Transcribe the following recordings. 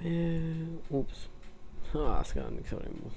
Ups. Ah, es gar nichts irgendwo.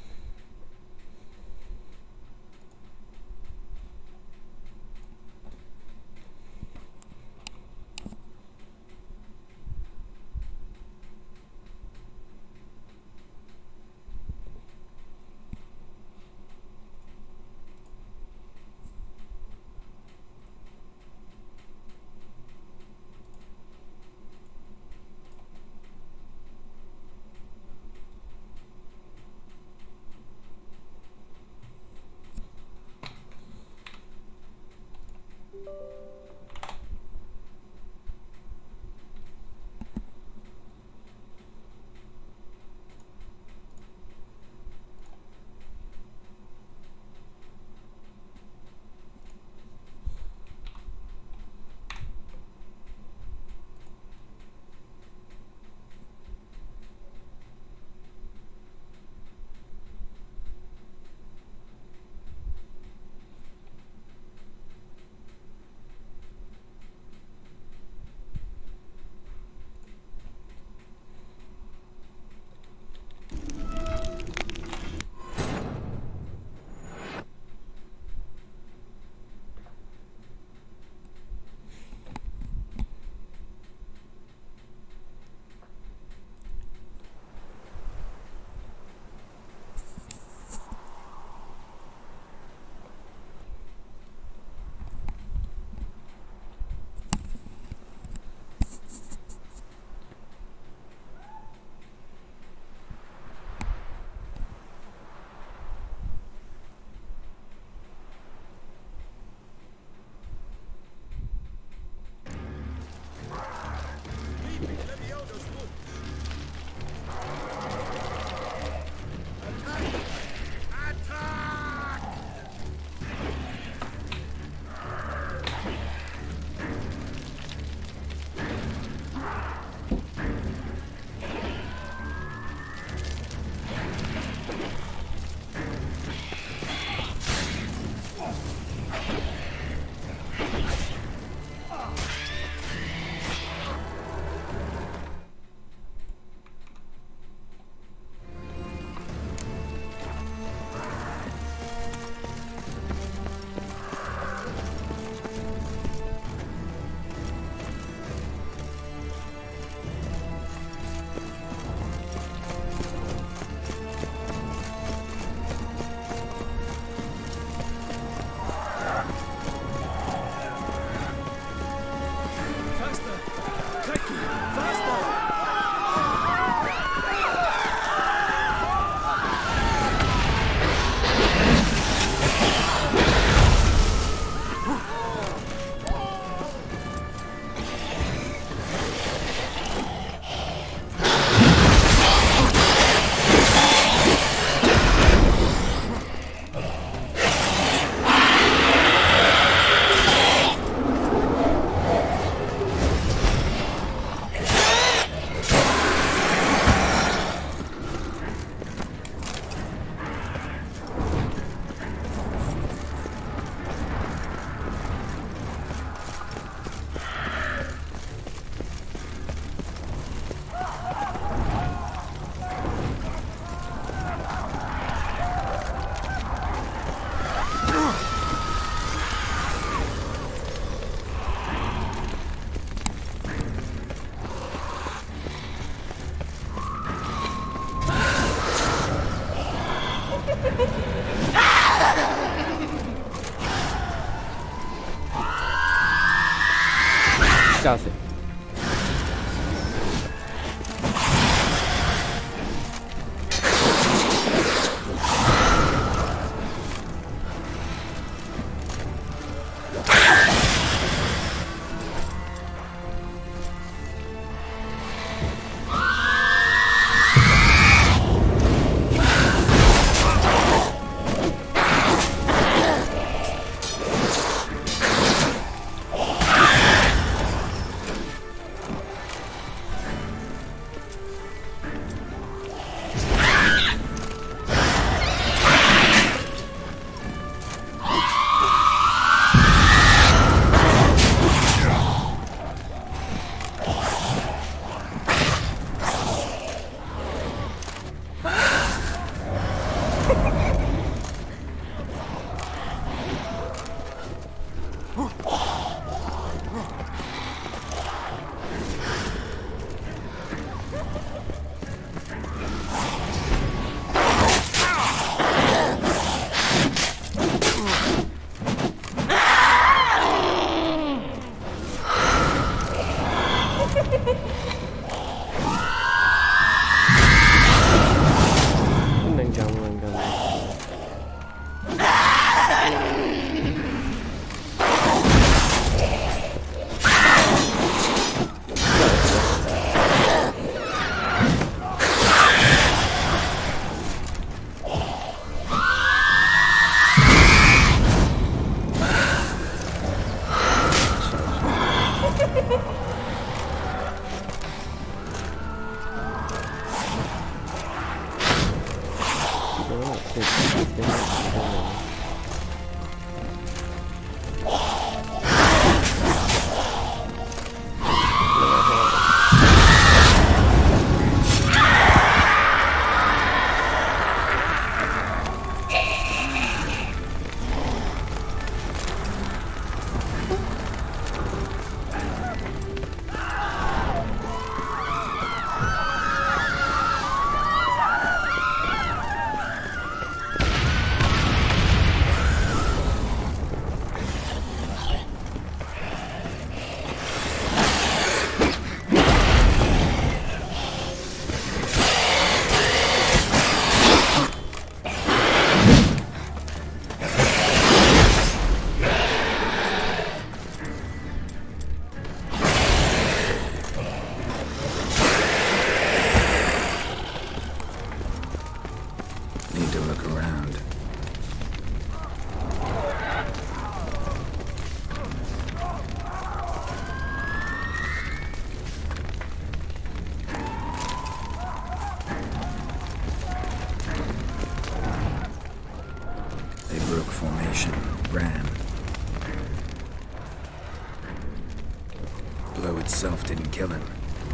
Blow itself didn't kill him.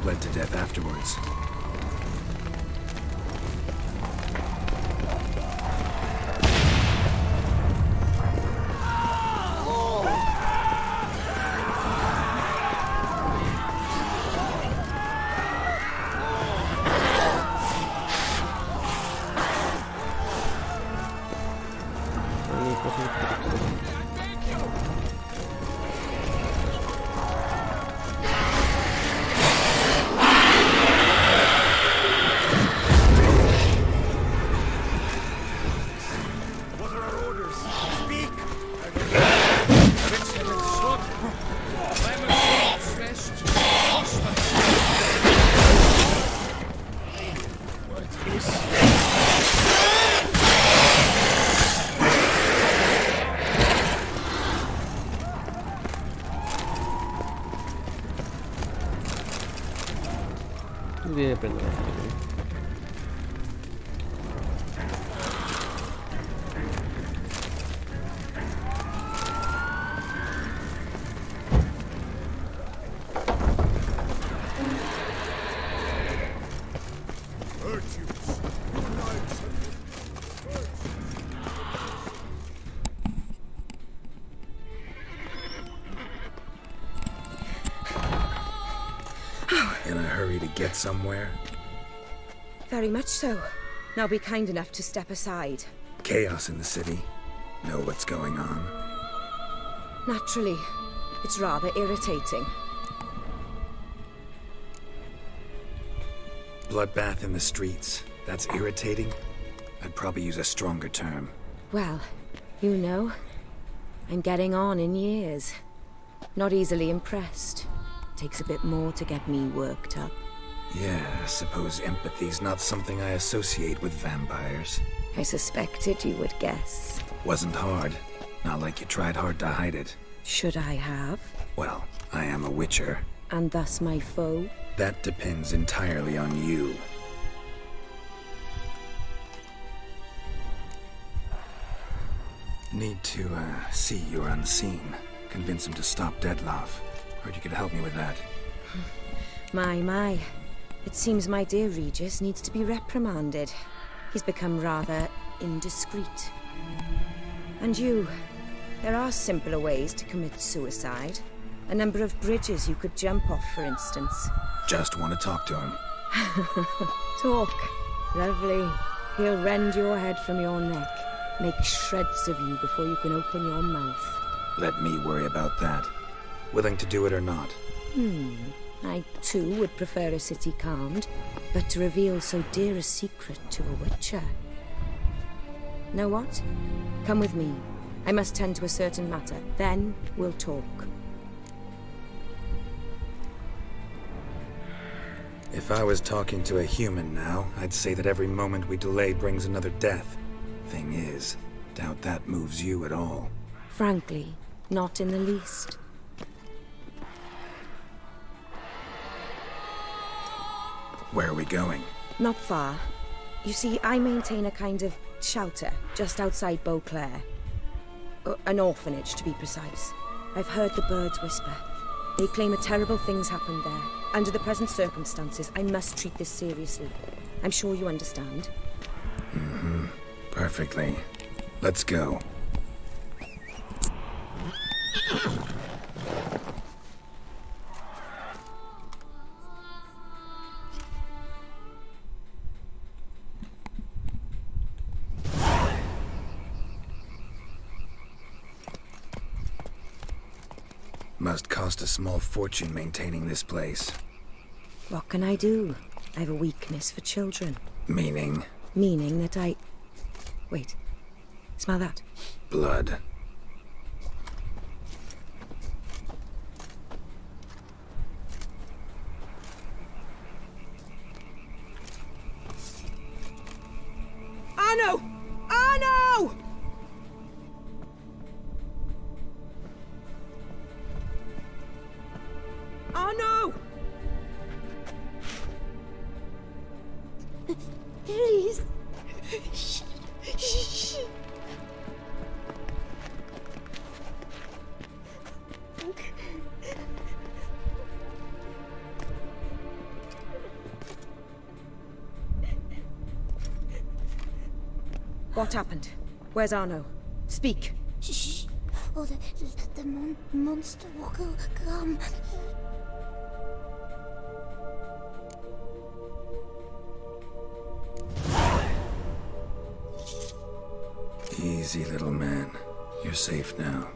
Bled to death afterwards. Devi prendere la fine. In a hurry to get somewhere? Very much so. Now be kind enough to step aside. Chaos in the city. Know what's going on? Naturally. It's rather irritating. Bloodbath in the streets. That's irritating? I'd probably use a stronger term. Well, you know, I'm getting on in years. Not easily impressed. Takes a bit more to get me worked up. Yeah, I suppose empathy's not something I associate with vampires. I suspected you would guess. Wasn't hard. Not like you tried hard to hide it. Should I have? Well, I am a witcher. And thus my foe? That depends entirely on you. Need to, see you're unseen. Convince him to stop Dettlaff. Heard you could help me with that. My. It seems my dear Regis needs to be reprimanded. He's become rather indiscreet. And you, there are simpler ways to commit suicide. A number of bridges you could jump off, for instance. Just want to talk to him. Talk. Lovely. He'll rend your head from your neck. Make shreds of you before you can open your mouth. Let me worry about that. Willing to do it or not? I, too, would prefer a city calmed, but to reveal so dear a secret to a witcher. Know what? Come with me. I must tend to a certain matter. Then we'll talk. If I was talking to a human now, I'd say that every moment we delay brings another death. Thing is, doubt that moves you at all. Frankly, not in the least. Where are we going? Not far. You see, I maintain a kind of shelter just outside Beauclair. An orphanage, to be precise. I've heard the birds whisper. They claim a terrible thing's happened there. Under the present circumstances, I must treat this seriously. I'm sure you understand. Mm-hmm. Perfectly. Let's go. Must cost a small fortune maintaining this place. What can I do? I have a weakness for children. Meaning? Meaning that I... Wait. Smell that? Blood. Arno! Arno! Arno! Please. What happened? Where's Arno? Speak. Shh. Oh, the monster will come. Easy, little man. You're safe now.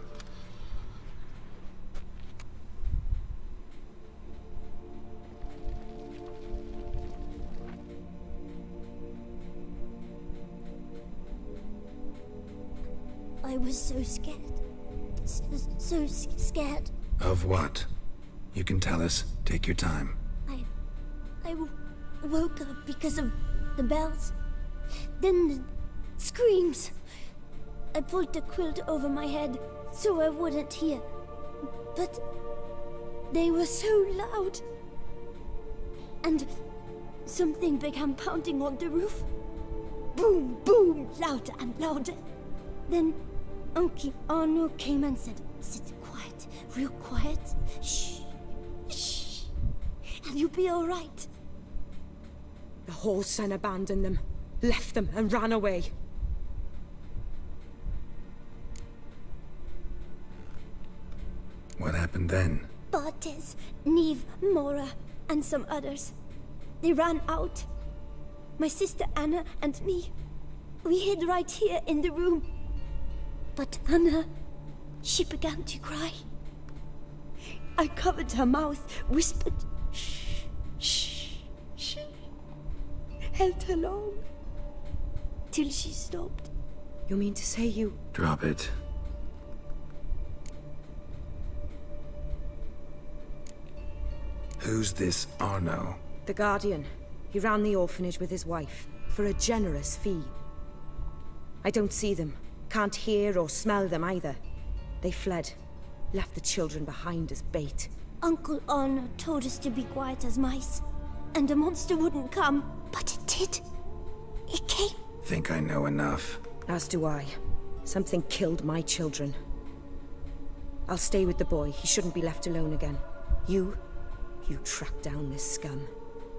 I was so scared. So scared. Of what? You can tell us. Take your time. I woke up because of the bells. Then the screams. I pulled the quilt over my head so I wouldn't hear. But they were so loud. And something began pounding on the roof. Boom, boom, louder and louder. Then Uncle Arno came and said, "Sit quiet, real quiet. Shh, shh, and you'll be all right." The whole son abandoned them, left them and ran away. What happened then? Bartes, Neve, Mora, and some others. They ran out. My sister Anna and me. We hid right here in the room. But Anna, she began to cry. I covered her mouth, whispered, "Shh, shh, shh." Held her long. Till she stopped. You mean to say you... Drop it. Who's this Arno? The Guardian. He ran the orphanage with his wife, for a generous fee. I don't see them. Can't hear or smell them either. They fled. Left the children behind as bait. Uncle Arno told us to be quiet as mice. And the monster wouldn't come. But it did. It came. Think I know enough. As do I. Something killed my children. I'll stay with the boy. He shouldn't be left alone again. You track down this scum.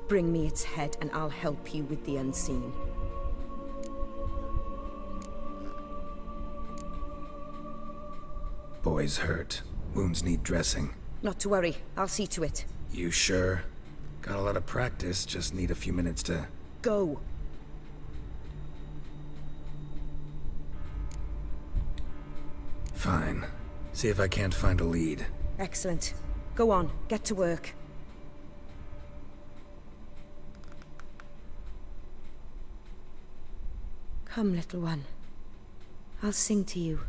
Bring me its head and I'll help you with the unseen. Boy's hurt. Wounds need dressing. Not to worry. I'll see to it. You sure? Got a lot of practice, just need a few minutes to... Go. Fine. See if I can't find a lead. Excellent. Go on. Get to work. Come, little one. I'll sing to you.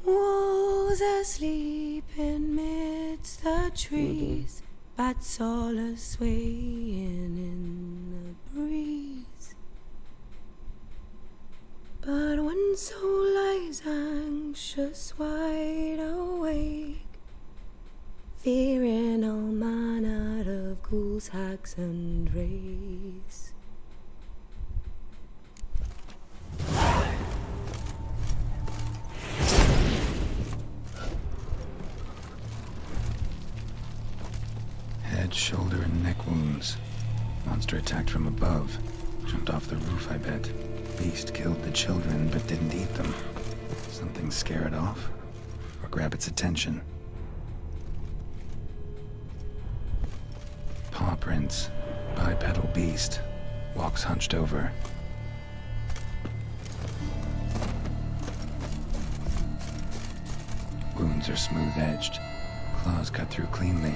Wolves asleep in midst the trees, bats all a-swaying in the breeze. But one soul lies anxious, wide awake, fearing all manner of ghouls fools, hags, and wraiths. Head, shoulder, and neck wounds. Monster attacked from above. Jumped off the roof, I bet. Beast killed the children, but didn't eat them. Something scare it off? Or grab its attention? Paw prints. Bipedal beast. Walks hunched over. Wounds are smooth-edged. Claws cut through cleanly.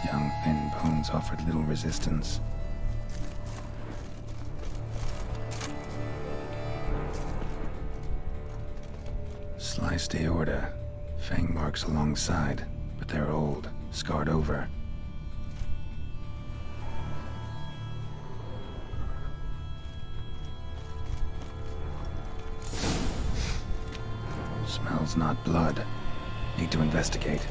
Young, thin bones offered little resistance. Sliced aorta. Fang marks alongside, but they're old, scarred over. Smells not blood. Need to investigate.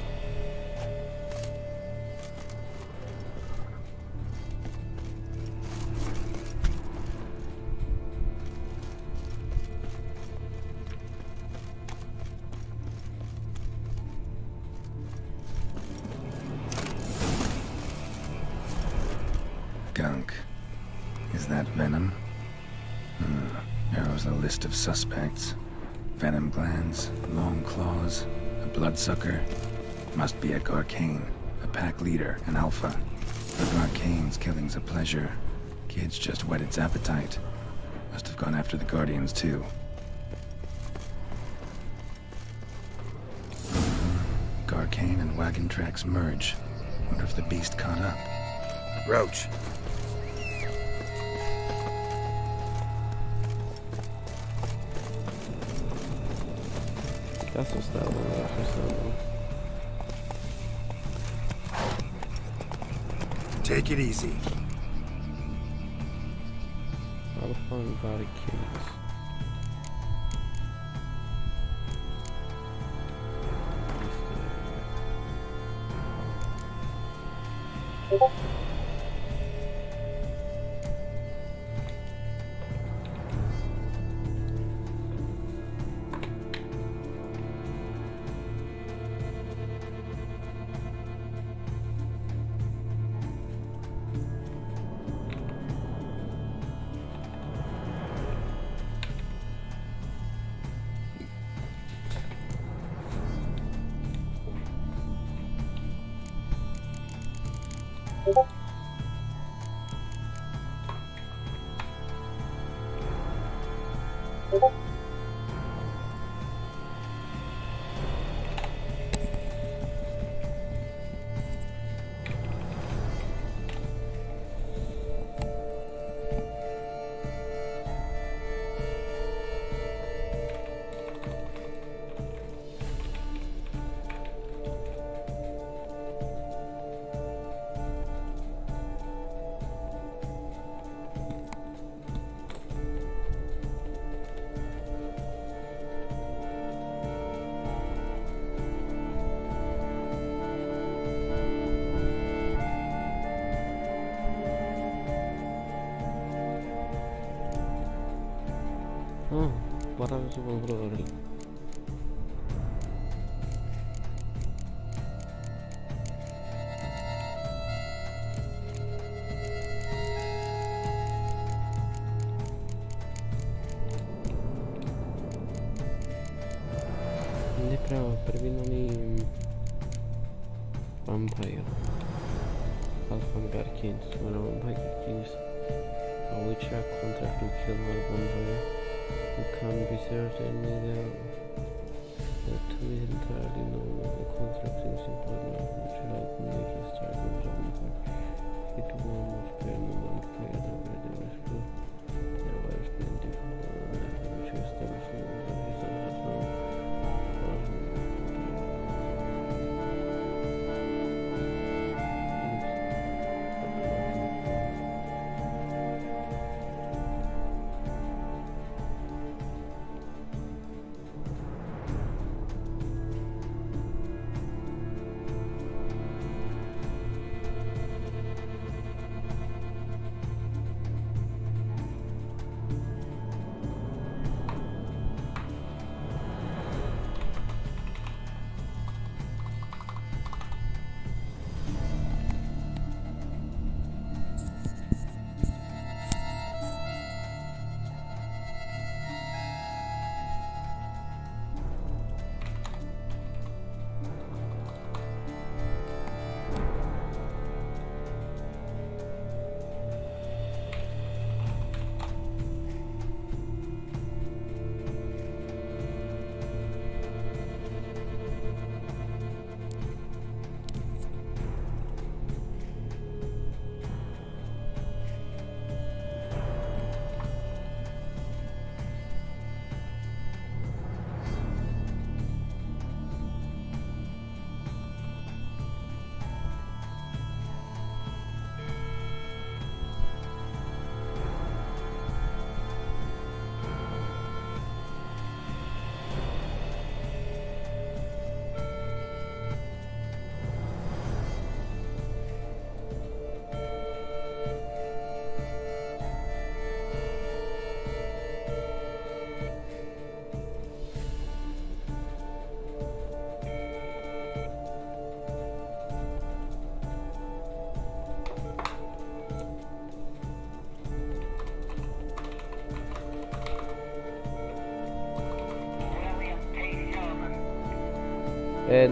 Gunk. Is that venom? Narrows the list of suspects. Venom glands, long claws, a bloodsucker. Must be a Garcane, a pack leader, an alpha. For Garcane's killing's a pleasure. Kid's just whet its appetite. Must have gone after the Guardians too. Garcane and wagon tracks merge. Wonder if the beast caught up. Roach. That's what's that one, that's what's that one. Take it easy. Alpha and Garcanes. Bara så var det rörligt. Neprawa previnomi vampire. Alpha Garcanes. When a vampire Garcanes, a witcher contract to kill one vampire. You can't be certain either that to be entirely known of the contract seems important, which helped make it start with vampire. It was permanent vampire that were the rescue. There was plenty which established the reason has no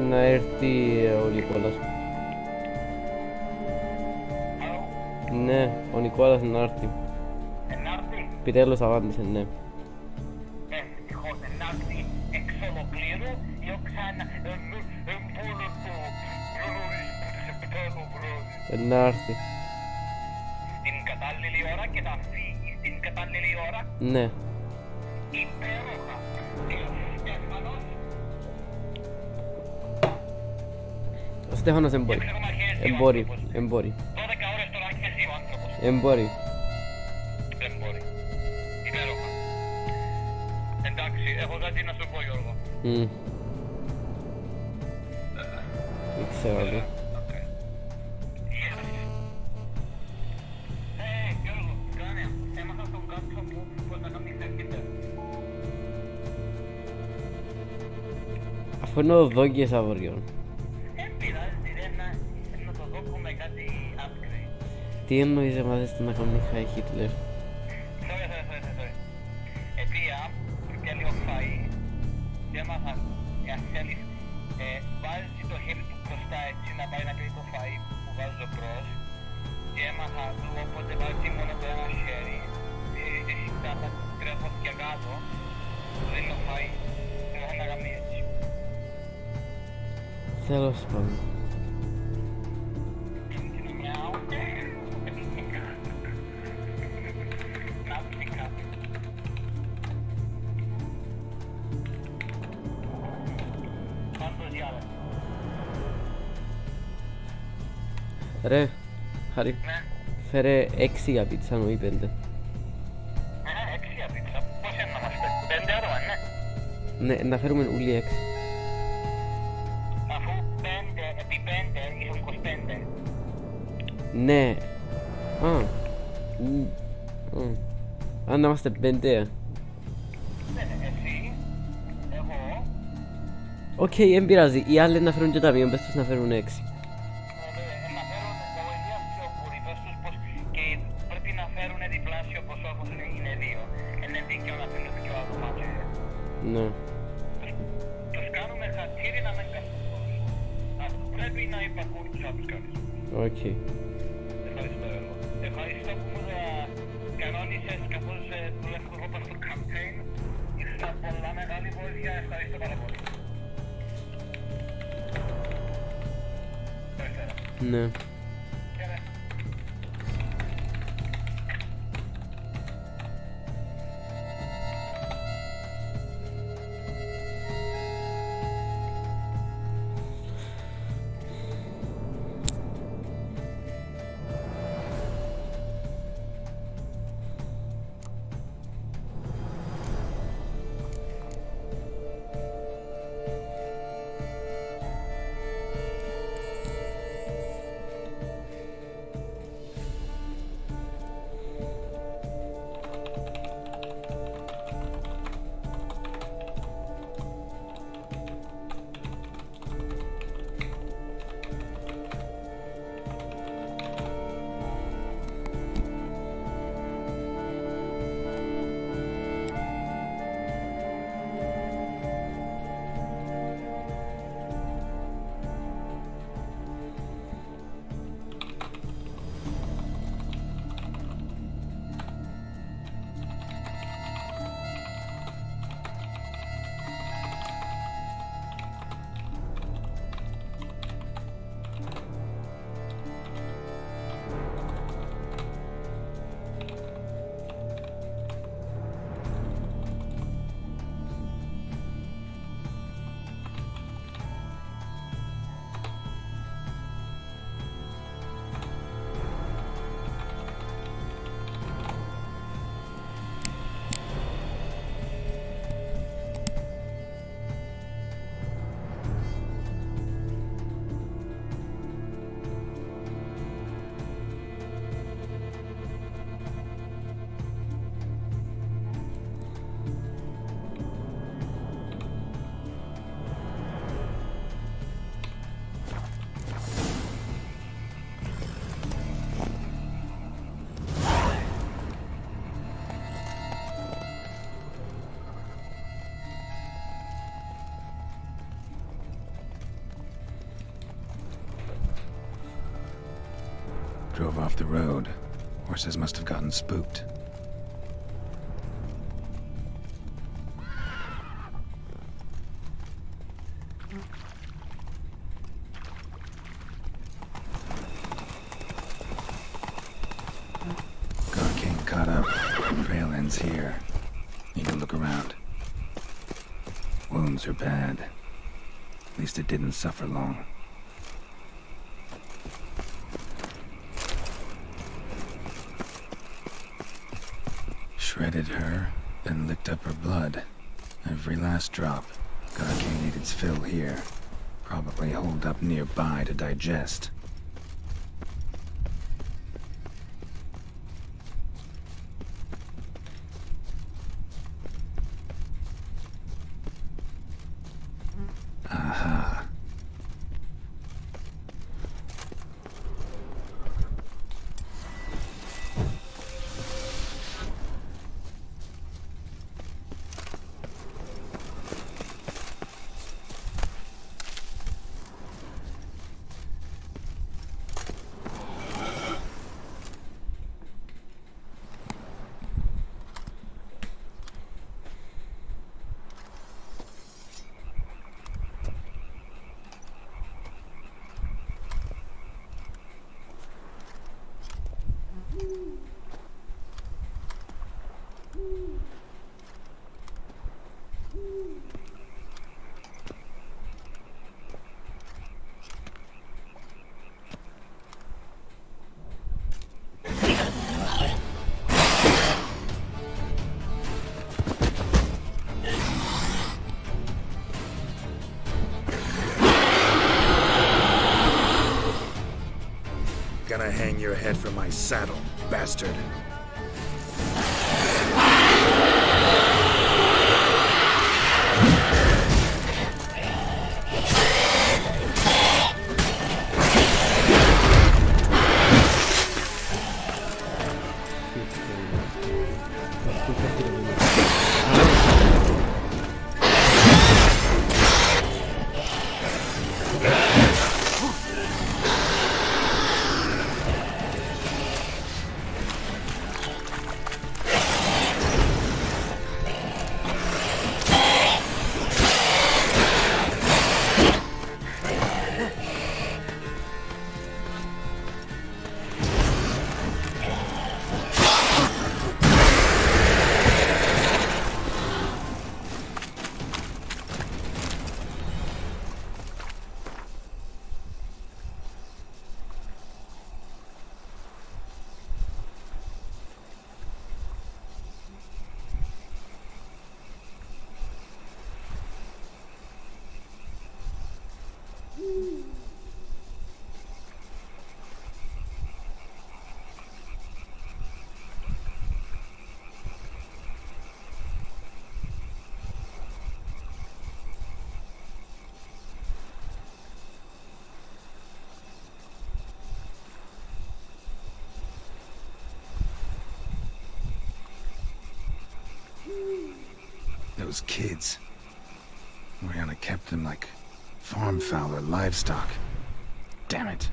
να έρθει ο Νικόλας. Ναι, ο Νικόλας να έρθει. Επιτέλους απάντησε, ναι. Ευτυχώς να έρθει εξ ολοκλήρου ή ξανά εμπόλο του προορισμού της επιτέλου βράδυ. Να έρθει. Στην κατάλληλη ώρα και να φύγει στην κατάλληλη ώρα. Ναι. Υπέροχα. Στέφανος. Ο Στέφανος εμπόρει. Εμπόρει. 12 ώρες τώρα αρχίσει ο άνθρωπος. Εμπόρει. Εμπόρει. Υπέροχα. Εντάξει, έχω κάτι να σου πω, Γιώργο. Δεν ξέρω τι. Γιώργο, κάνε. Έμαθα στον κάτσο μου πως να κάνει σερβίτερ. Αφού είναι ο δόγκες αύριο. Πειράζει, να το δω με κάτι upgrade. Τι εννοείς μάθες να κάνει high Hitler? Sorry. Επία και λίγο φαΐ και έμαθα, αν θέλεις, βάζει το χέρι του μπροστά έτσι να πάει να πει το φαΐ που βάζω μπρος και έμαθα του, οπότε βάζει μόνο το ένα χέρι εσύ τα τρέχω και κάτω, του δίνω φαΐ και έχω να κάνει έτσι. Τέλος πάντων. Μιαου. Ναύτικα. Πάντως διάλεγα. Ρε, Χάρη, Ναι. φέρε 6 για πίτσα, όχι 5. 6 για πίτσα. Πώς είναι να είμαστε? 5 άτομα, ναι. Ναι, να φέρουμε όλοι 6. Αφού 5 επί 5 ίσως 25. Ναι. Αν να είμαστε 5. Ναι, εσύ, εγώ, Οκ, δεν πειράζει. Οι άλλοι να φέρουν και τα μείον, πες τους να φέρουν 6. να φέρουν ο Ηλίας και ο Κουρίπες τους πως και πρέπει να φέρουν διπλάσιο ποσό όπως είναι 2. Είναι δίκαιο να φέρουν και ο άτομα και Ναι. τους κάνουμε χατήρι να μην καθόλου. Πρέπει να υπακούν τους άλλους κάποιους. Οκ. Ευχαριστώ εγώ. Ευχαριστώ που μου κανόνισες καθώς δουλεύω εγώ πάνω στο campaign. Ήσουν πολλά μεγάλη βοήθεια. Ευχαριστώ πάρα πολύ. Καλησπέρα. Ναι. Χαίρε. drove off the road. Horses must have gotten spooked. Garcane caught up. Trail ends here. Need to look around. Wounds are bad. At least it didn't suffer long. Shredded her, then licked up her blood. Every last drop. Garcane ate its fill here. Probably holed up nearby to digest. Aha. Gonna hang your head from my saddle, bastard. Those kids. Oriana kept them like farm fowl or livestock. Damn it.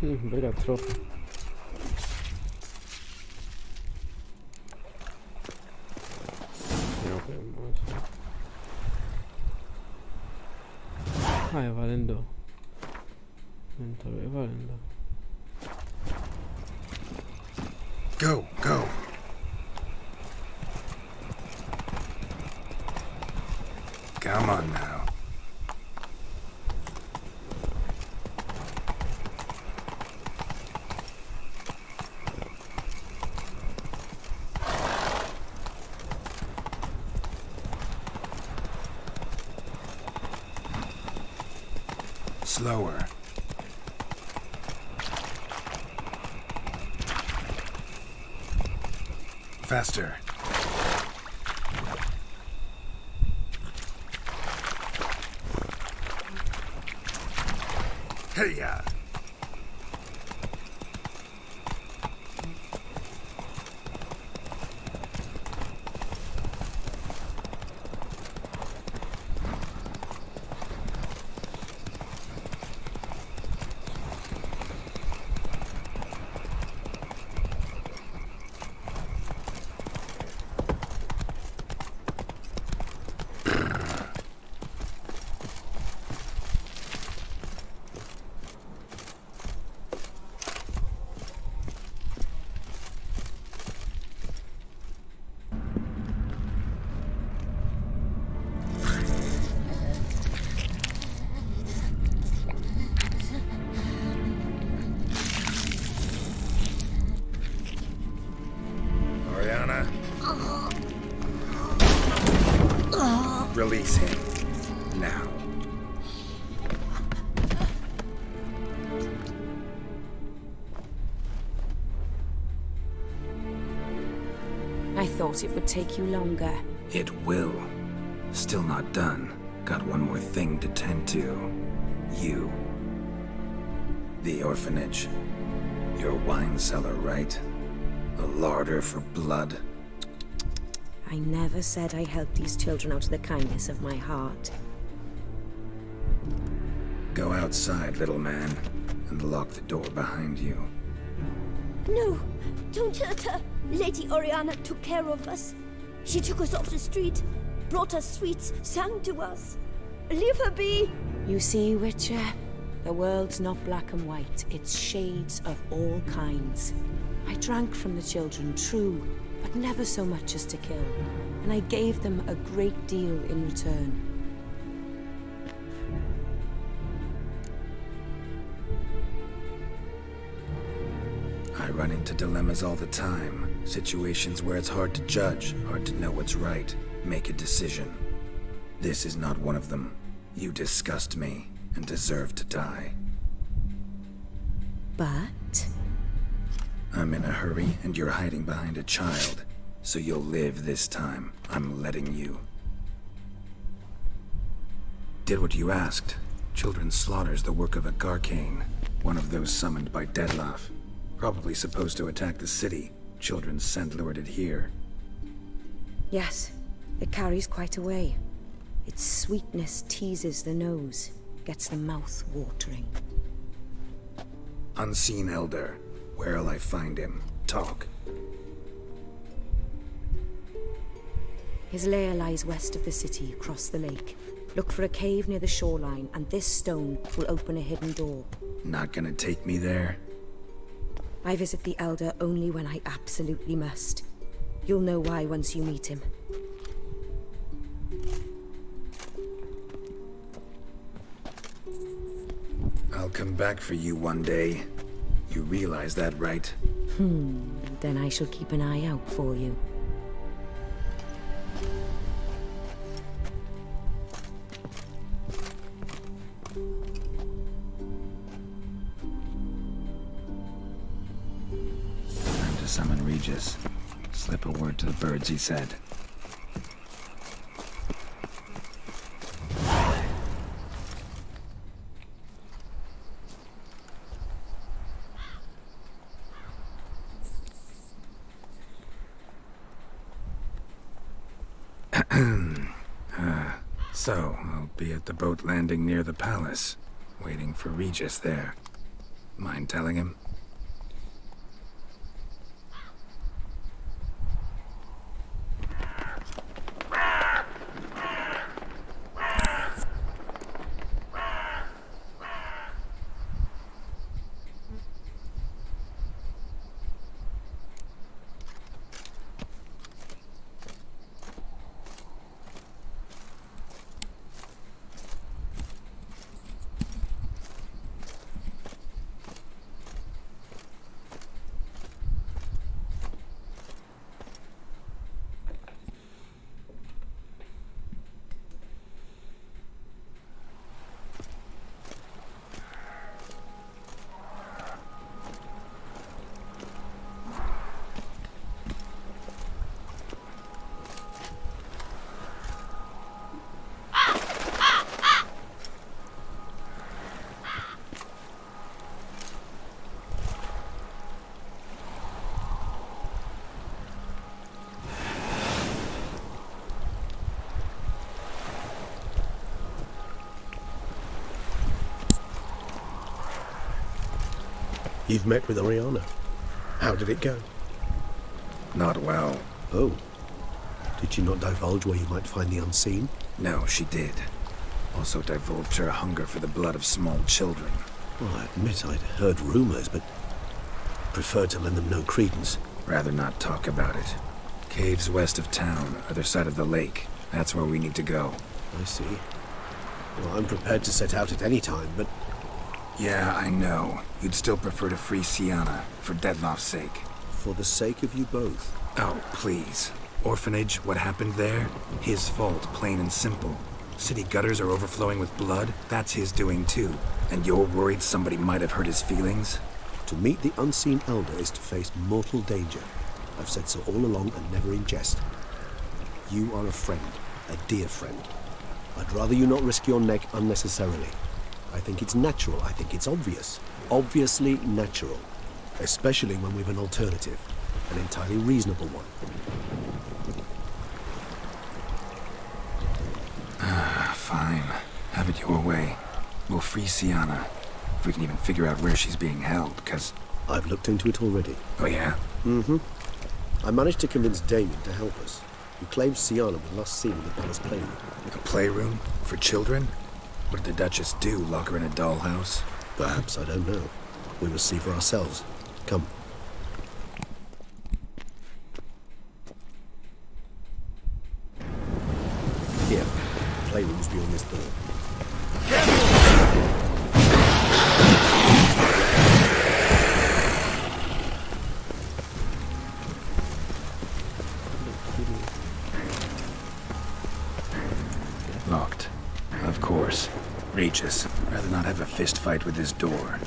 Obrigado, tropa. Vai valendo. Vai valendo. Go, go. Come on now. Slower. Faster. Hey-ya! Release him. Now. I thought it would take you longer. It will. Still not done. Got one more thing to tend to. You. The orphanage. Your wine cellar, right? A larder for blood. I never said I helped these children out of the kindness of my heart. Go outside, little man, and lock the door behind you. No, don't hurt her. Lady Oriana took care of us. She took us off the street, brought us sweets, sang to us. Leave her be. You see, Witcher? The world's not black and white. It's shades of all kinds. I drank from the children, true, but never so much as to kill. And I gave them a great deal in return. I run into dilemmas all the time. Situations where it's hard to judge, hard to know what's right, make a decision. This is not one of them. You disgust me and deserve to die. But? I'm in a hurry and you're hiding behind a child. So you'll live this time. I'm letting you. Did what you asked. Children's slaughter's the work of a Garcane, one of those summoned by Dettlaff. Probably supposed to attack the city. Children's scent lured it here. Yes, it carries quite a way. Its sweetness teases the nose, gets the mouth watering. Unseen Elder. Where'll I find him? Talk. His lair lies west of the city, across the lake. Look for a cave near the shoreline, and this stone will open a hidden door. Not gonna take me there? I visit the Elder only when I absolutely must. You'll know why once you meet him. I'll come back for you one day. You realize that, right? Then I shall keep an eye out for you. Time to summon Regis. Slip a word to the birds, he said. So, I'll be at the boat landing near the palace, waiting for Regis there. Mind telling him? You've met with Oriana. How did it go? Not well. Oh. Did she not divulge where you might find the unseen? No, she did. Also divulged her hunger for the blood of small children. Well, I admit I'd heard rumors, but preferred to lend them no credence. Rather not talk about it. Caves west of town, other side of the lake. That's where we need to go. I see. Well, I'm prepared to set out at any time, but... Yeah, I know. You'd still prefer to free Sienna, for Dettlaff's sake. For the sake of you both. Oh, please. Orphanage, what happened there? His fault, plain and simple. City gutters are overflowing with blood. That's his doing too. And you're worried somebody might have hurt his feelings? To meet the unseen elder is to face mortal danger. I've said so all along and never in jest. You are a friend, a dear friend. I'd rather you not risk your neck unnecessarily. I think it's natural, I think it's obvious. Obviously natural. Especially when we've an alternative. An entirely reasonable one. Fine. Have it your way. We'll free Siana. If we can even figure out where she's being held, because... I've looked into it already. Oh yeah? Mm-hmm. I managed to convince Damien to help us. He claims Siana was last seen in the palace playroom. A playroom? For children? What did the Duchess do? Lock her in a dollhouse? Perhaps, I don't know. We must see for ourselves. Come. Here. The playroom's beyond this door. Locked. Of course. Regis, rather not have a fist fight with this door.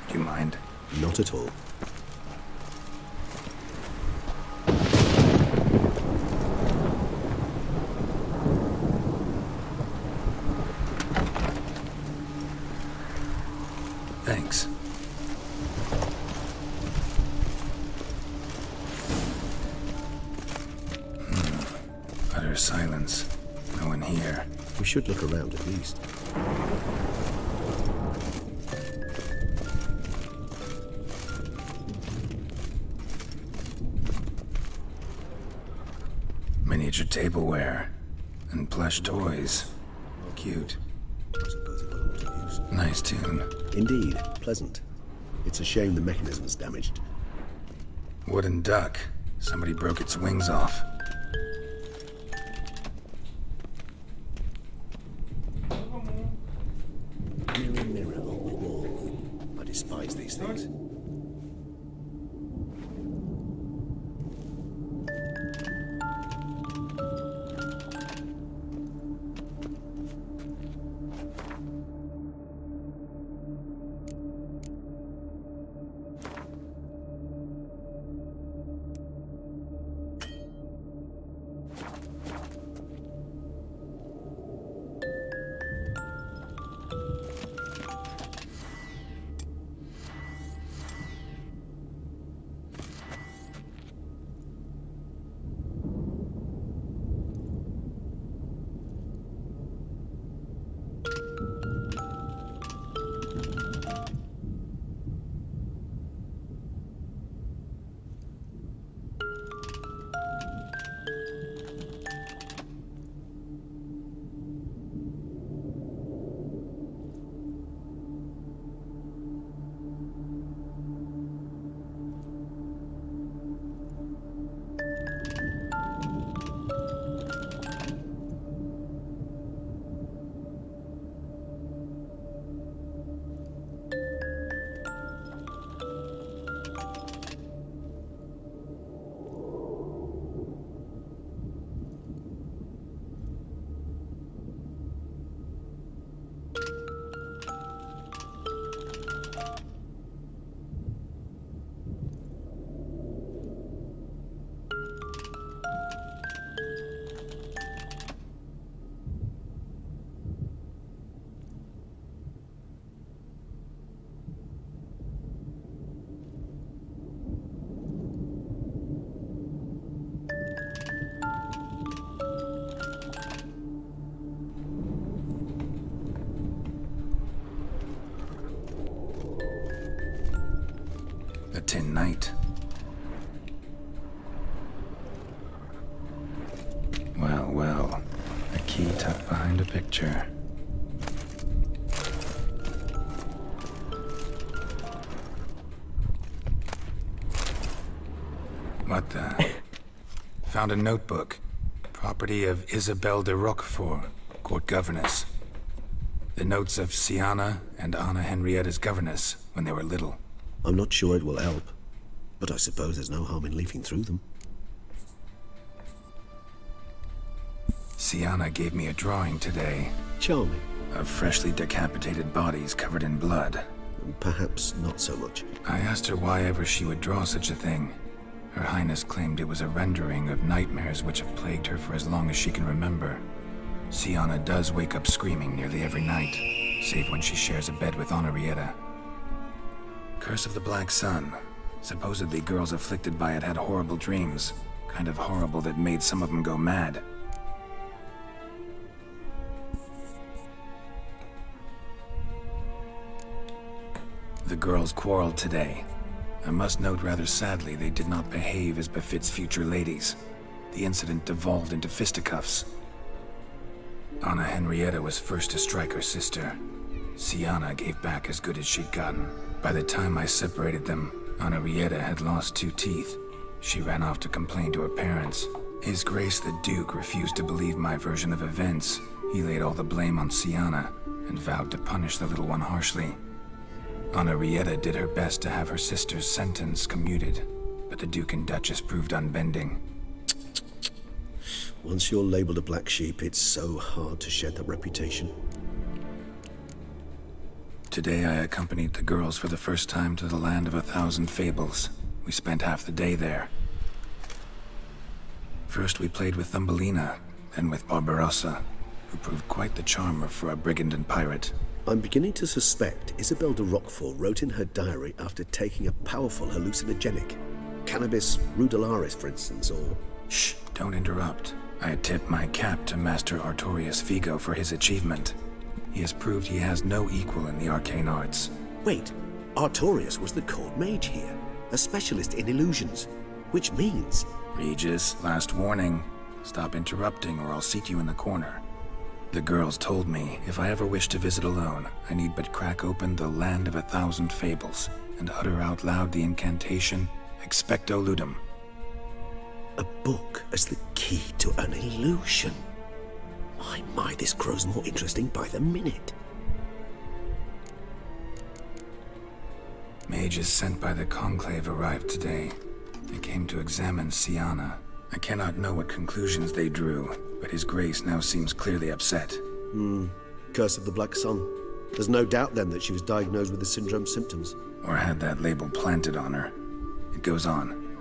Do you mind? Not at all. Thanks. Utter silence. No one here. We should look around at least. Miniature tableware. And plush toys. Cute. I suppose it wasn't much use. Nice tune. Indeed, pleasant. It's a shame the mechanism's damaged. Wooden duck. Somebody broke its wings off. Mirror, mirror on the wall. I despise these things. A tin knight. Well, well. A key tucked behind a picture. What the? Found a notebook. Property of Isabelle de Roquefort, court governess. The notes of Siana and Anna Henrietta's governess when they were little. I'm not sure it will help, but I suppose there's no harm in leafing through them. Siana gave me a drawing today Charming. of freshly decapitated bodies covered in blood. Perhaps not so much. I asked her why ever she would draw such a thing. Her Highness claimed it was a rendering of nightmares which have plagued her for as long as she can remember. Siana does wake up screaming nearly every night, save when she shares a bed with Henrietta. Curse of the Black Sun. Supposedly girls afflicted by it had horrible dreams. Kind of horrible that made some of them go mad. The girls quarreled today. I must note rather sadly they did not behave as befits future ladies. The incident devolved into fisticuffs. Anna Henrietta was first to strike her sister. Siana gave back as good as she'd gotten. By the time I separated them, Henrietta had lost 2 teeth. She ran off to complain to her parents. His Grace the Duke refused to believe my version of events. He laid all the blame on Siana and vowed to punish the little one harshly. Henrietta did her best to have her sister's sentence commuted, but the Duke and Duchess proved unbending. Once you're labeled a black sheep, it's so hard to shed that reputation. Today I accompanied the girls for the first time to the land of 1,000 fables. We spent half the day there. First we played with Thumbelina, then with Barbarossa, who proved quite the charmer for a brigand and pirate. I'm beginning to suspect Isabel de Roquefort wrote in her diary after taking a powerful hallucinogenic. Cannabis rudelaris, for instance, or... Shh, don't interrupt. I tip my cap to Master Artorius Figo for his achievement. He has proved he has no equal in the arcane arts. Wait, Artorius was the court mage here, a specialist in illusions, which means... Regis, last warning. Stop interrupting or I'll seat you in the corner. The girls told me if I ever wish to visit alone, I need but crack open the Land of 1,000 Fables and utter out loud the incantation, Expecto Ludum. A book as the key to an illusion. My, this grows more interesting by the minute. Mages sent by the Conclave arrived today. They came to examine Siana. I cannot know what conclusions they drew, but His Grace now seems clearly upset. Curse of the Black Sun. There's no doubt then that she was diagnosed with the syndrome symptoms. Or had that label planted on her. It goes on.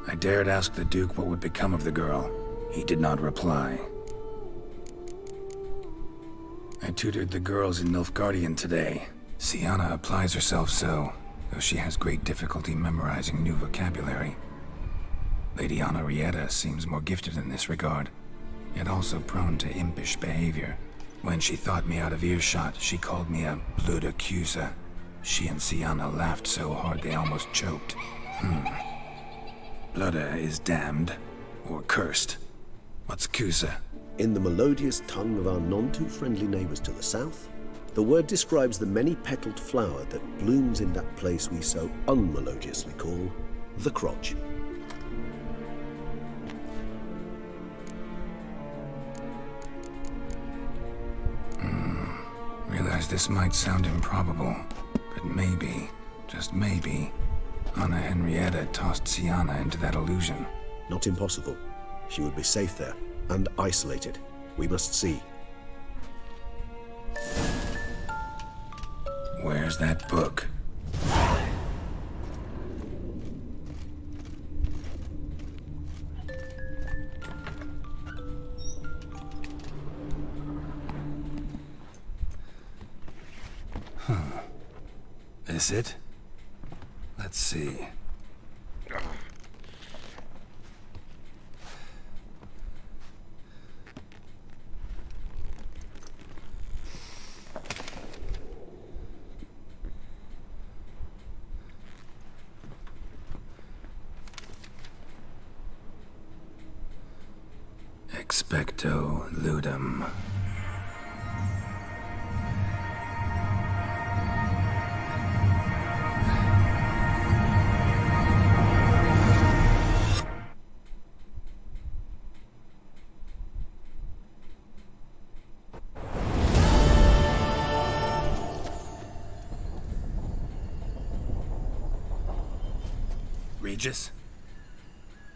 I dared ask the Duke what would become of the girl. He did not reply. I tutored the girls in Nilfgaardian today. Siana applies herself so, though she has great difficulty memorizing new vocabulary. Lady Henrietta seems more gifted in this regard, yet also prone to impish behavior. When she thought me out of earshot, she called me a blood accuser. She and Siana laughed so hard they almost choked. Blooda is damned, or cursed. What's Cusa? In the melodious tongue of our none-too-friendly neighbors to the south, the word describes the many-petaled flower that blooms in that place we so unmelodiously call the crotch. Realize this might sound improbable, but maybe, just maybe, Anna Henrietta tossed Siana into that illusion. Not impossible. She would be safe there, and isolated. We must see. Where's that book? This it? Let's see. Expecto Ludum. Regis?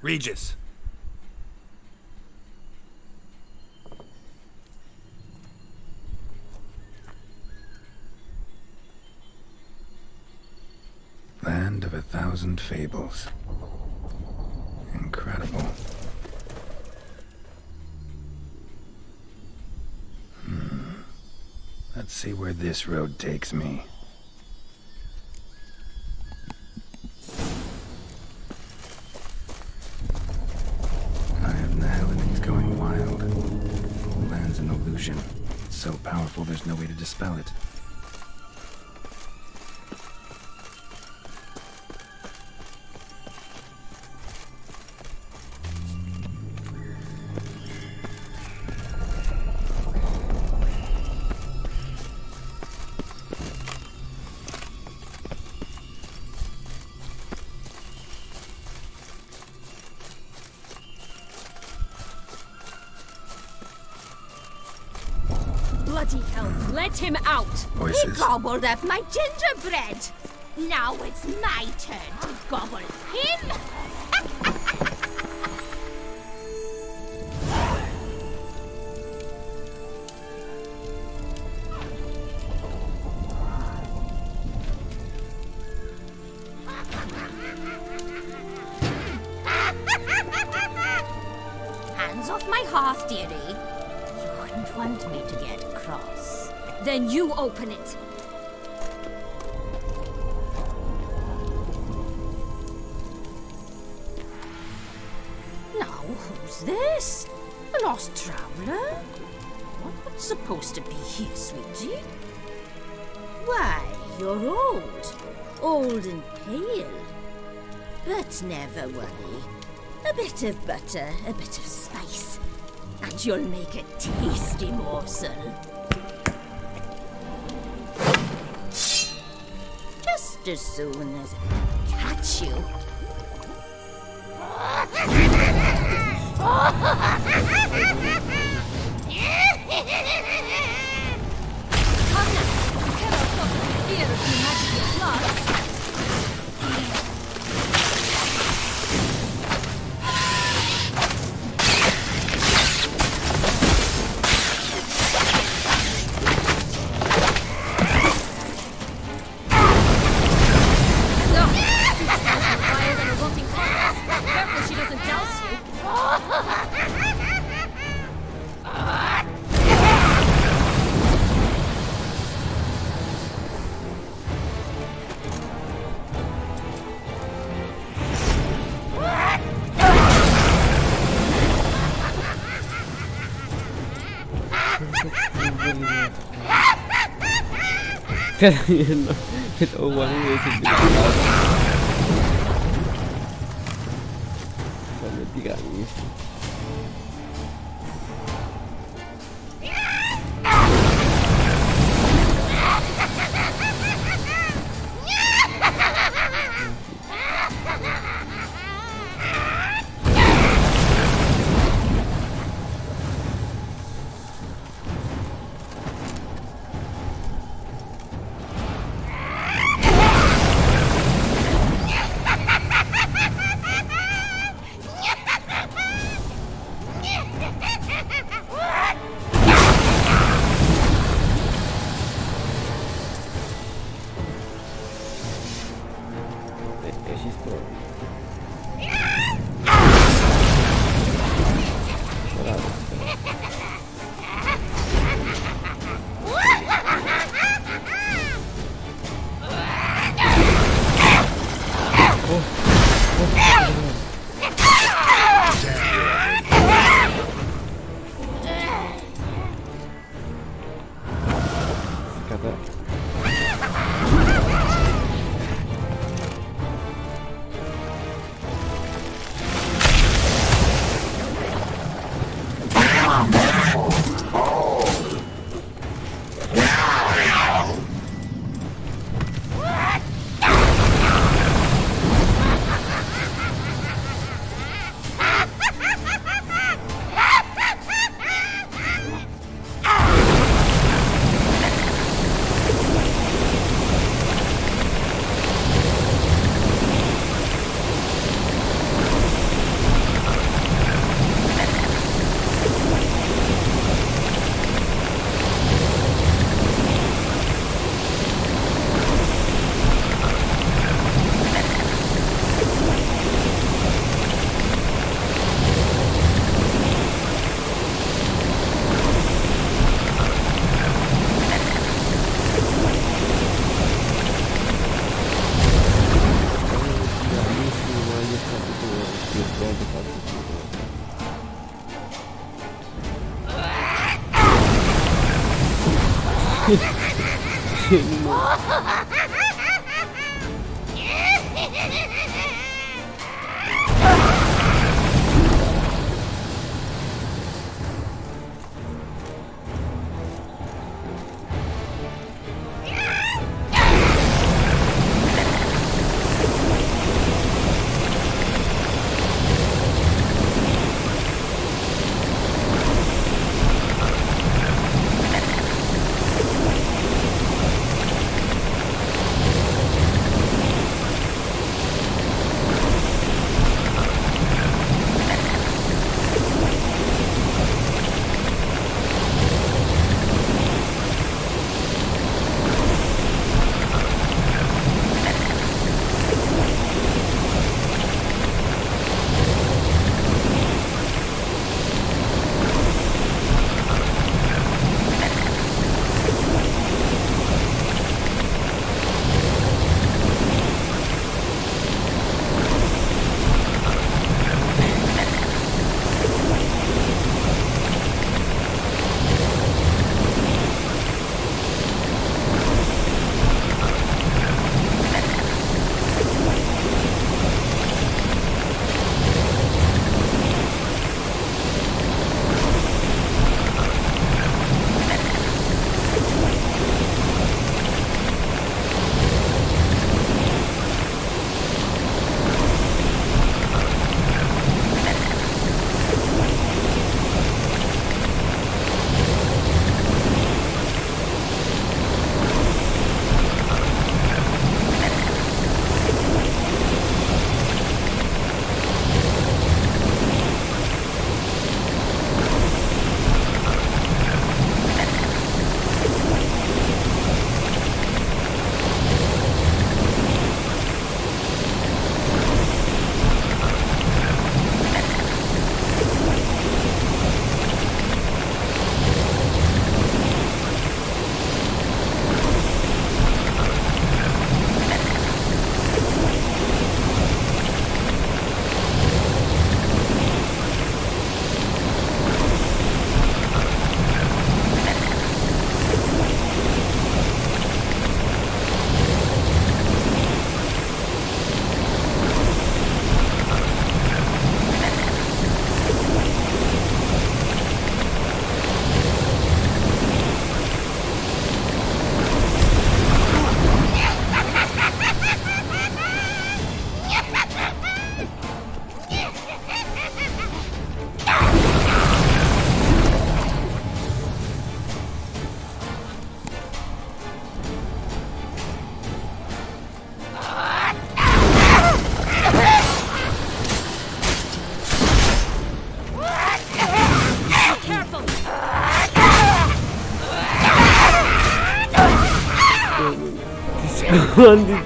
Regis! 1,000 fables. Incredible. Let's see where this road takes me. Eye of the Hellenes going wild. The land's an illusion. It's so powerful there's no way to dispel it. Bloody hell, let him out! Voices. He gobbled up my gingerbread! Now it's my turn to gobble him! Hands off my hearth, dearie. You wouldn't want me to get cross. Then you open it. Now, who's this? A lost traveler? What's supposed to be here, sweetie? Why, you're old. Old and pale. But never worry. A bit of butter, a bit of spice, and you'll make a tasty morsel. Just as soon as I catch you. Come now, you cannot possibly fear a few magical floods. Kaya ito uwan mo sa dito. Sana di kami.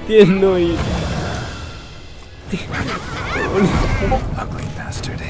Didn't know you. Ugly bastard.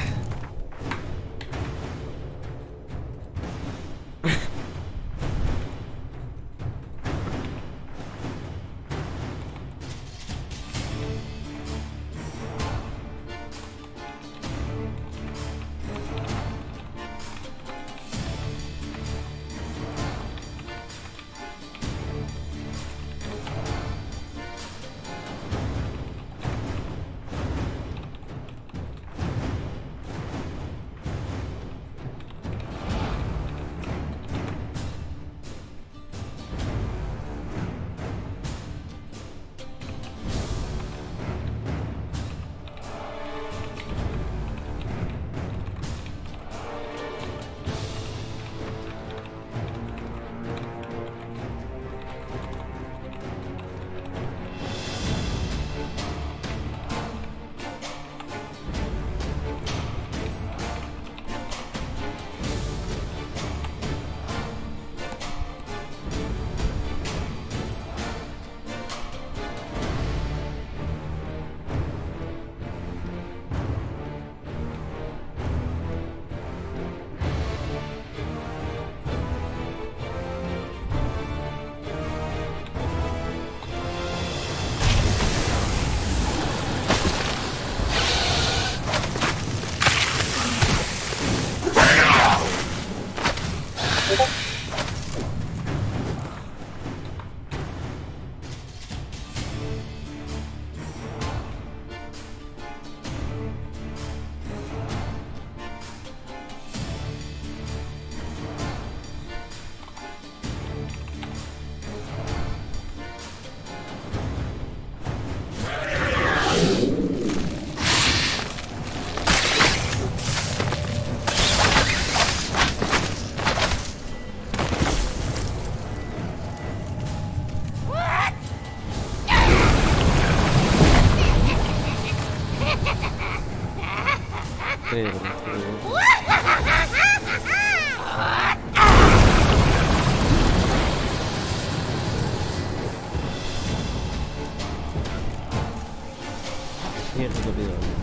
Mierda, lo olvidado.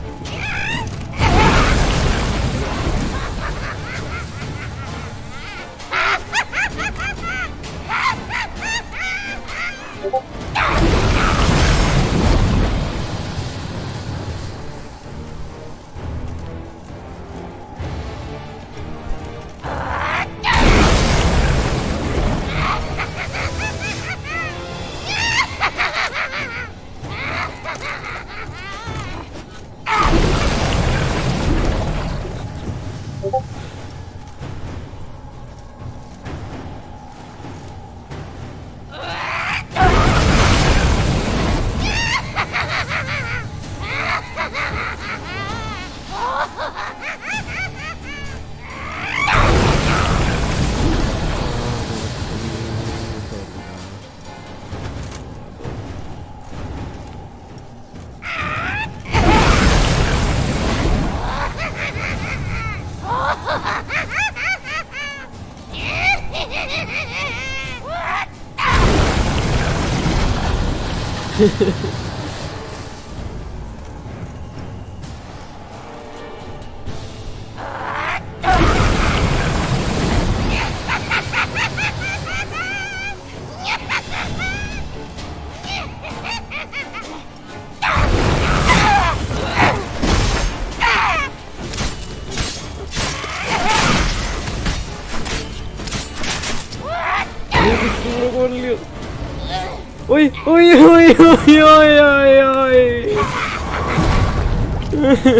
Oi, oi, oi, oi, oi, oi, oi.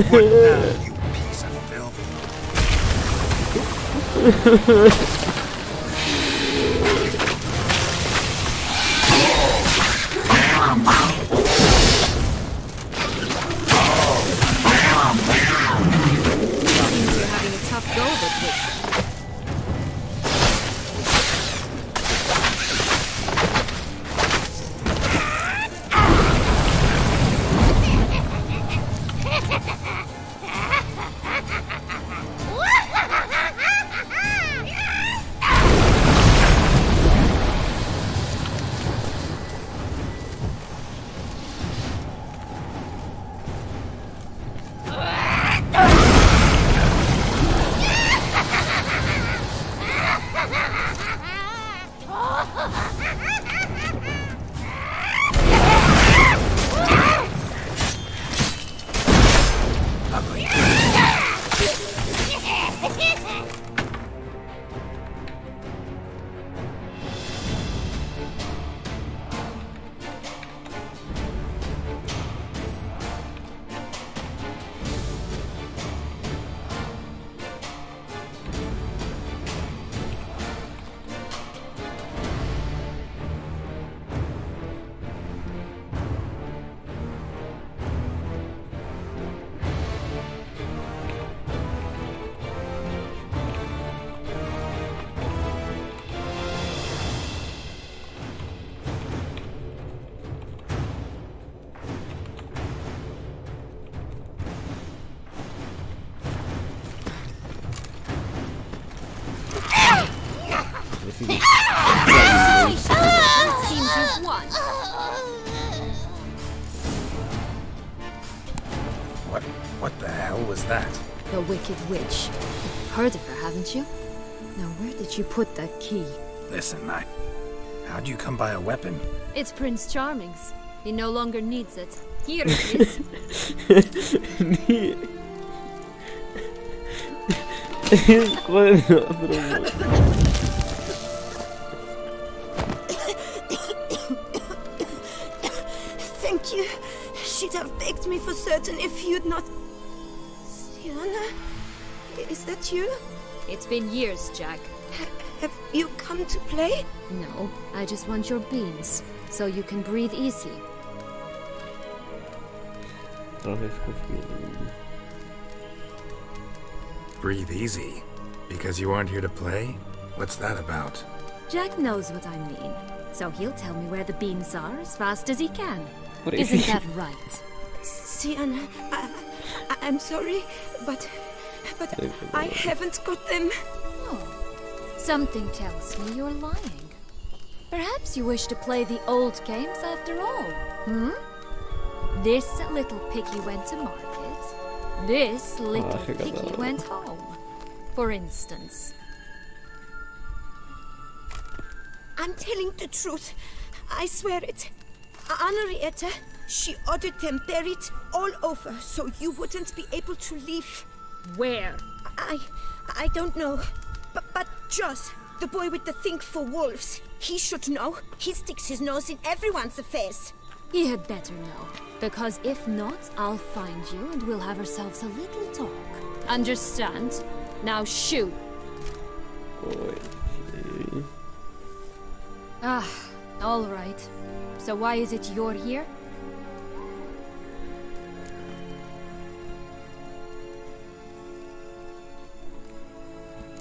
What now, you piece of filth? You're having a tough go of it. What the hell was that? The Wicked Witch. You've heard of her, haven't you? Now, where did you put that key? Listen, how'd you come by a weapon? It's Prince Charming's. He no longer needs it. Here it is. Thank you. She'd have begged me for certain if you'd not... Sienna? Is that you? It's been years, Jack. Have you come to play? No, I just want your beans, so you can breathe easy. Breathe easy? Because you aren't here to play? What's that about? Jack knows what I mean, so he'll tell me where the beans are as fast as he can. What Isn't that right? Sienna, I'm sorry, but but I haven't got them. Oh, something tells me you're lying. Perhaps you wish to play the old games after all, hmm? This little piggy went to market. This little piggy went home, for instance. I'm telling the truth. I swear it. Henrietta, she ordered them buried all over so you wouldn't be able to leave. Where? I don't know. But Joss, the boy with the thing for wolves, he should know. He sticks his nose in everyone's affairs. He had better know. Because if not, I'll find you and we'll have ourselves a little talk. Understand? Now shoo! Ah, all right. So why is it you're here?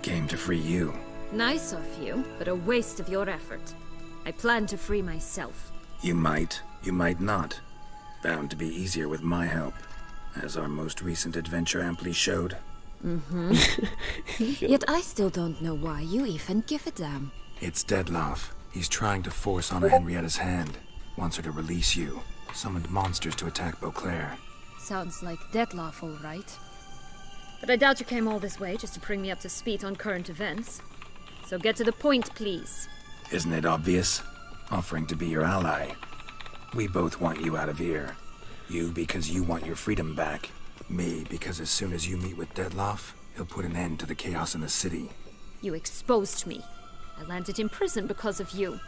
Came to free you. Nice of you, but a waste of your effort. I plan to free myself. You might not. Bound to be easier with my help, as our most recent adventure amply showed. Mm-hmm. Yet I still don't know why you even give a damn. It's Dettlaff. He's trying to force Anna Henrietta's hand. Wants her to release you. Summoned monsters to attack Beauclair. Sounds like Dettlaff, all right. But I doubt you came all this way just to bring me up to speed on current events. So get to the point, please. Isn't it obvious? Offering to be your ally. We both want you out of here. You because you want your freedom back. Me because as soon as you meet with Dettlaff, he'll put an end to the chaos in the city. You exposed me. I landed in prison because of you.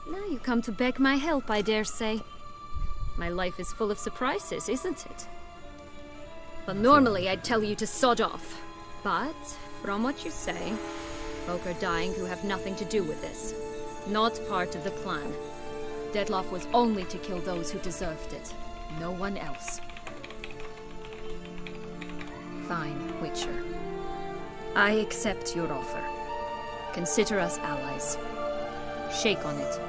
Now you come to beg my help, I dare say. My life is full of surprises, isn't it? But normally I'd tell you to sod off. But, from what you say, folk are dying who have nothing to do with this. Not part of the plan. Dettlaff was only to kill those who deserved it. No one else. Fine, Witcher. I accept your offer. Consider us allies. Shake on it.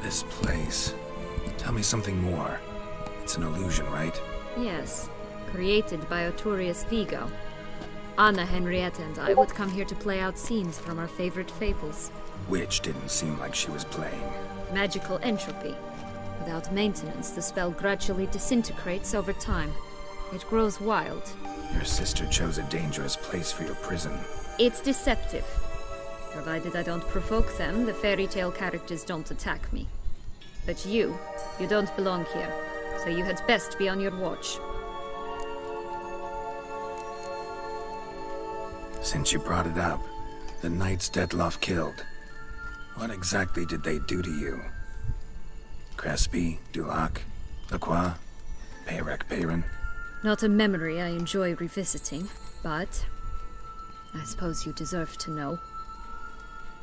This place. Tell me something more. It's an illusion, right? Yes. Created by Arturius Vigo. Anna Henrietta and I would come here to play out scenes from our favorite fables. Which didn't seem like she was playing. Magical entropy. Without maintenance, the spell gradually disintegrates over time. It grows wild. Your sister chose a dangerous place for your prison. It's deceptive. Provided I don't provoke them, the fairy tale characters don't attack me. But you don't belong here, so you had best be on your watch. Since you brought it up, the knights Dettlaff killed. What exactly did they do to you? Crespi, Dulac, Lacroix, Peyrac Peyran? Not a memory I enjoy revisiting, but I suppose you deserve to know.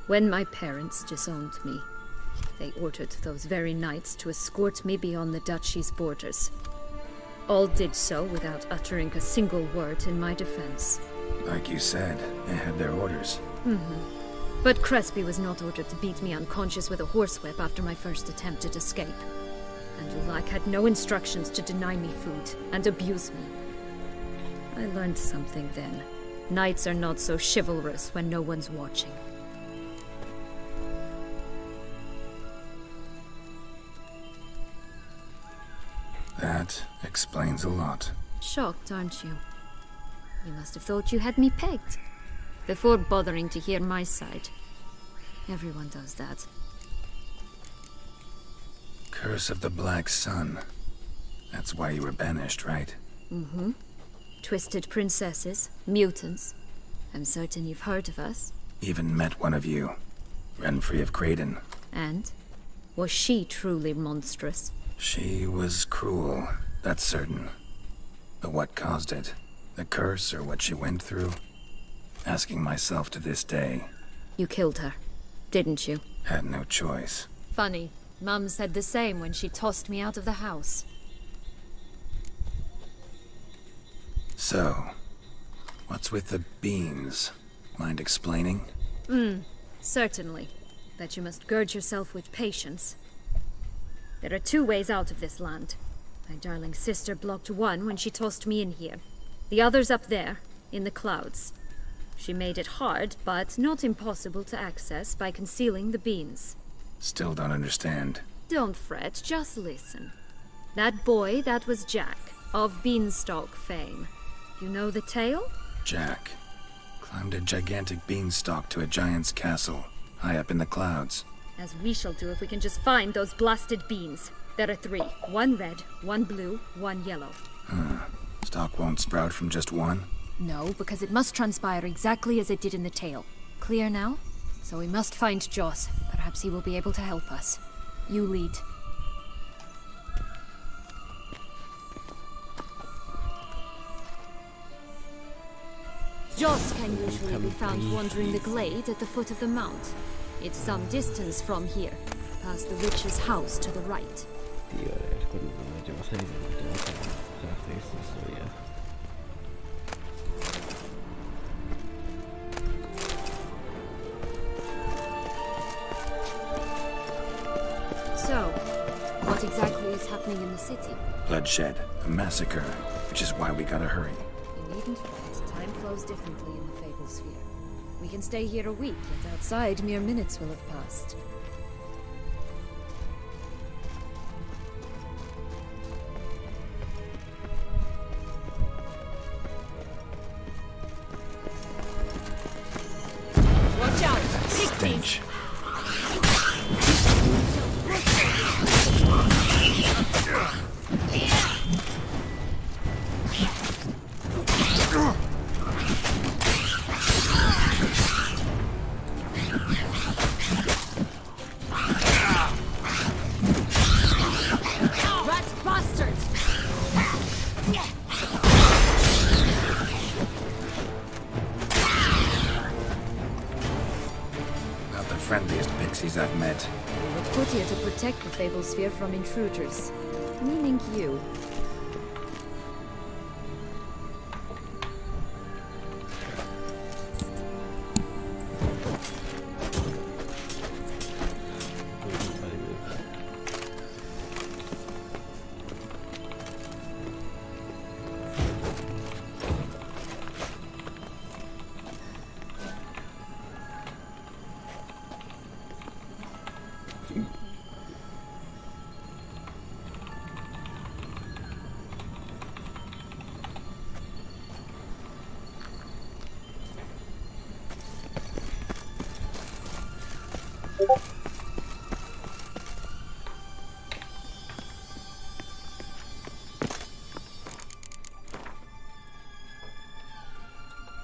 When my parents disowned me, they ordered those very knights to escort me beyond the duchy's borders. All did so without uttering a single word in my defense. Like you said, they had their orders. Mm-hmm. But Crespi was not ordered to beat me unconscious with a horsewhip after my first attempted escape. And Dulac had no instructions to deny me food and abuse me. I learned something then. Knights are not so chivalrous when no one's watching. That explains a lot. Shocked, aren't you? You must have thought you had me pegged. Before bothering to hear my side. Everyone does that. Curse of the Black Sun. That's why you were banished, right? Mm-hmm. Twisted princesses, mutants. I'm certain you've heard of us. Even met one of you. Renfri of Craden. And? Was she truly monstrous? She was cruel, that's certain. But what caused it? The curse or what she went through? Asking myself to this day. You killed her, didn't you? Had no choice. Funny. Mum said the same when she tossed me out of the house. So, What's with the beans? Mind explaining? Certainly. But you must gird yourself with patience. There are 2 ways out of this land. My darling sister blocked one when she tossed me in here. The other's up there, in the clouds. She made it hard, but not impossible to access by concealing the beans. Still don't understand. Don't fret, just listen. That boy, that was Jack, of Beanstalk fame. You know the tale? Jack climbed a gigantic beanstalk to a giant's castle, high up in the clouds. As we shall do if we can just find those blasted beans. There are 3. 1 red, 1 blue, 1 yellow. Stalk won't sprout from just one? No, because it must transpire exactly as it did in the tale. Clear now? So we must find Joss. Perhaps he will be able to help us. You lead. Joss can usually be found wandering the glade at the foot of the mount. It's some distance from here, past the witch's house to the right. Tío, recuerdo cuando yo pasé y se me hace esta historia. So, what exactly is happening in the city? Bloodshed, a massacre, which is why we gotta hurry. You needn't fret. Time flows differently in the Fable Sphere. We can stay here a week, yet outside mere minutes will have passed. Watch out! Stench. Friendliest pixies I've met. We were put here to protect the Fable Sphere from intruders. Meaning you. You